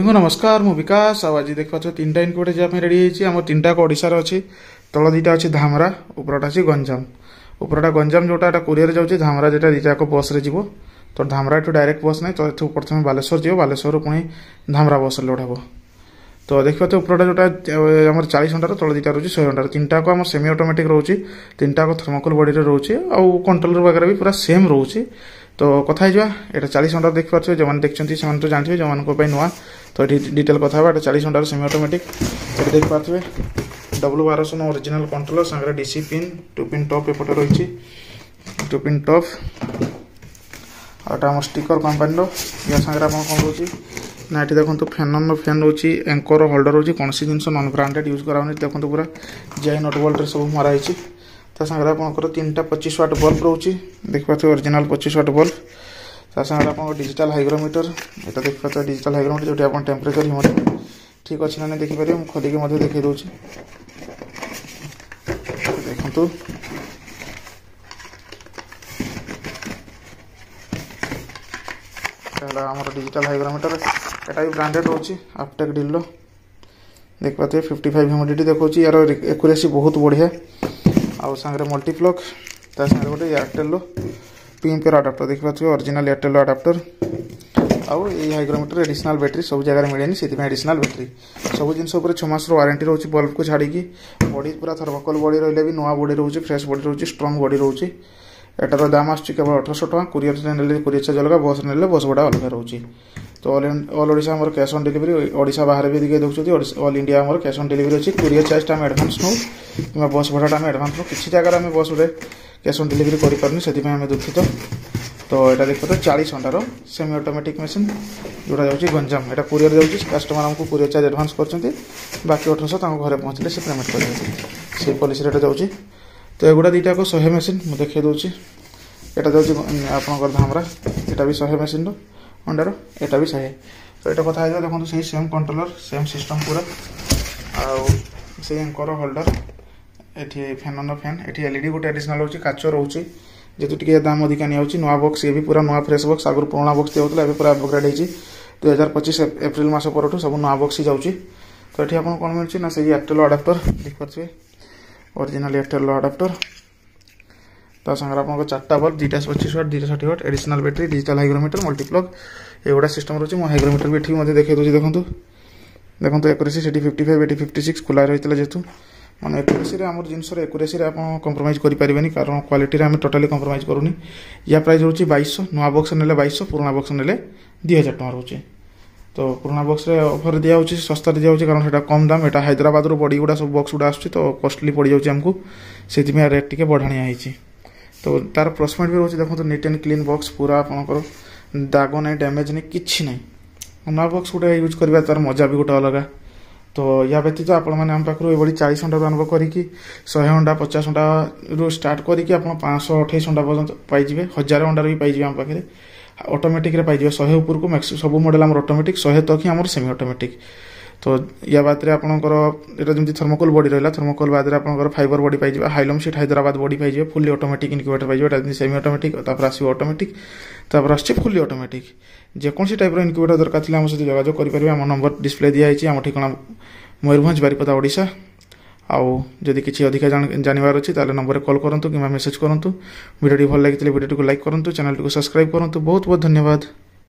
नमस्कार मु विकास आज देखा तीन इनक्यूबेटर जावाई रेडी आम तीन टाक ओडार अच्छी तल दीटा अच्छी धामरा उपरटा अच्छी गंजाम उपरटा गंजाम जोटा कोरियर जाऊँगी धामरा जेटा दीटाक बस रे जीवो तो धामरा एठू डायरेक्ट बस ना तो ये प्रथम बालेश्वर जीव बालेश्वर पुणी धामरा बस लोड हे तो देखा उपरटा जोटा आम 40 घंटार तल दीटा रोचे 100 घंटार तीन टाक आम सेमी ऑटोमेटिक रोचे तीन टाक थर्मोकोल बॉडी रोचे आउ कंट्रोलर वगैरह भी पूरा सेम रोचे तो कथा यहाँ 40 घंटा देखिए जो मैंने देखते से तो जानते जो मानी नुआ तो ये डिटेल कथा 40 घंटार सेमी ऑटोमेटिक ये देखिए W1200 ओरिजिनल कंट्रोलर सांगे डीसी पिन 2 पिन टॉप एपटे रही 2 पिन टॉप आम स्टिकर कंपानी या सांगे आप कौन रोचे ना ये देखो फैन फैन रोचे एंकर होल्डर रोचे कौन सी जिन नॉन ब्रांडेड यूज कराऊनी देखो पूरा जे नट बोल्ट सब मराई सागर आपंकर 3टा 25 वाट बल्ब रोचे देखिए ओरिजिनल 25 वाट बल्ब सागर आप डिजिटल हाइग्रोमीटर यहाँ देखिए डिजिटल हाइग्रोमीटर जो आप टेम्परेचर ह्यूमिडिटी ठीक अच्छे ना देखिपारे मुझे खोलिकी देखी दूसरी देखु आम डिजिटल हाइग्रोमीटर यहाँ भी ब्रांडेड रोचे अपटेक डिल देखिए 55 ह्यूमिडिटी देखो यार एक्यूरेसी बहुत बढ़िया आउ सांगे मल्टीप्लग ता सांगे गोटे एयरटेल पिंपर आडाप्टर देखिए ओरिजिनल एयरटेल आडाप्टर आउ ये हाइग्रोमीटर एडिशनल बैटेरी सब जगह मिलेनि से एडिशनल बैटेरी सब जिन 6 मास वारंटी रोचे बल्ब को छाड़ी बॉडी पूरा थर्मोकोल बॉडी रही भी नुआ बॉडी रोचे फ्रेश बॉडी रोचे स्ट्रंग बॉडी रोचे एटार दाम आसुच्ची केवल 1800 टका कुरियर ने कुरियर चार्ज अलग बस ने बस भड़ा अलग रोचे तो ऑल ओडिशा आम कैश ऑन डिलीवरी ओडिशा बाहर भी दिखे देखते ऑल इंडिया आम कैश ऑन डिलीवरी अच्छी कुरियर चार्ज आम एडभांस नौ कि बस भड़ा आम एडभांस नौ किसी जगह आम बस कैश ऑन डिलीवरी करें से दुखित तो यहाँ देखते 40 घंटार सेमी ऑटोमेटिक मशीन जोड़ा जाऊँगी गंजाम यहाँ कुरियर जाऊँगी कस्टमर आमको कुरियर चार्ज एडभांस कर बाकी 1800 घर पहुँचले से पेमेंट करेंगे से पॉलिसी रेट जाऊँगी तो एगुड़ा दीटा को 100 मशीन मुझे देखिए दूसरी यहाँ जाऊँगी आपंकर धामरा यहाँ भी 100 मशीन अंडार यहाँ भी 100 तो यहाँ कथा देखो से सेम कंट्रोलर सेम सिस्टम पूरा आउ से एंकर होल्डर ये फैन फैन ये एलईडी गोटे एडिशनल रोचे काच रोचे जेतु टी दाम अधिका नहीं नुआ बॉक्स ये भी पूरा नुआ फ्रेश बॉक्स आगुरी पुराना बॉक्स दिया पूरा अपग्रेड होती 2025 एप्रिल मास पर सब नुआ बॉक्स ही जाऊँगी तो ये आपको कौन मिलूँ ना से एयरटेल अडाप्टर देखिए ओरिजिनल एयरटेल अडाप्टर तो सांगे आप 4टा बल्ब 2टा 25 वाट 2टा 60 watt additional battery digital hygrometer multiplug एगुड़ा सिस्टम रोचे मो हाइग्रोमीटर भी ठीक देखिए दूसरी देखो एक्यूरेसी से 55 एटी 56 खुला रही है जेहतु मैंने एक्यूरेसी आम जिनसर एक्यूरेसी आप कंप्रोमाइज करें कारण क्वालिटी आम टोटाली कंप्रोमाइज करूनी या प्राइस रोचे 2200 नुआ बॉक्स ने 2200 पुराना बॉक्स ने 2000 टका रोचे तो पुराना बॉक्स रे ऑफर दिया सस्ता दिया कारण से कम दाम यहाँ हैदराबाद बॉडी गुड़ा सब बॉक्स गुड़ा आसुच्छी तो कॉस्टली पड़ जाऊँगी आमको से रेट टी बढ़ाणिया होती तो तार प्लस पॉइंट भी रोचे देखो तो नीट एंड क्लीन बॉक्स पूरा आपंकर दाग नहीं डैमेज नहीं कि नहीं नुआ बॉक्स गोटे यूज करवा तार मजा भी गोटे अलग तो या व्यतीत आपण मैंने आम पाखु ये 40 घंटा आरंभ करके 100 घंटा 50 घंटा रू स्टार्ट करके आप 528 घंटा पर्यटन पाइबे 1000 घंटा भी पाइबे आम पाखे ऑटोमेटिक रे पाइबे 100 ऊपर को मैक्स सब मॉडल आम ऑटोमेटिक 100 तक ही आम सेमी ऑटोमेटिक तो या बाद में आपंकर यहाँ जमी थर्मोकोल बॉडी रहा थर्मोकोल बाद में आपंकर फाइबर बॉडी पाइबे हाइलम सीट हैदराबाद बॉडी पाइबे फुली ऑटोमेटिक इनक्यूबेटर पाइबे सेमी ऑटोमेटिक आस ऑटोमेटिक आस फुली ऑटोमेटिक जेकोसी टाइप इनक्यूबेटर दरकार थी आम सहित जोगाजोग करेंगे आम नंबर डिस्प्ले दिखाई आम ठिकाना मयूरभंज बारिपदा ओडिशा आउ जदि किसी अधिक जानवर अच्छी ताले नंबर कॉल करूँ कि मेसेज करूँ वीडियो भल लगी वीडियो को लाइक करूँ चैनल को सब्सक्राइब करूँ बहुत बहुत धन्यवाद।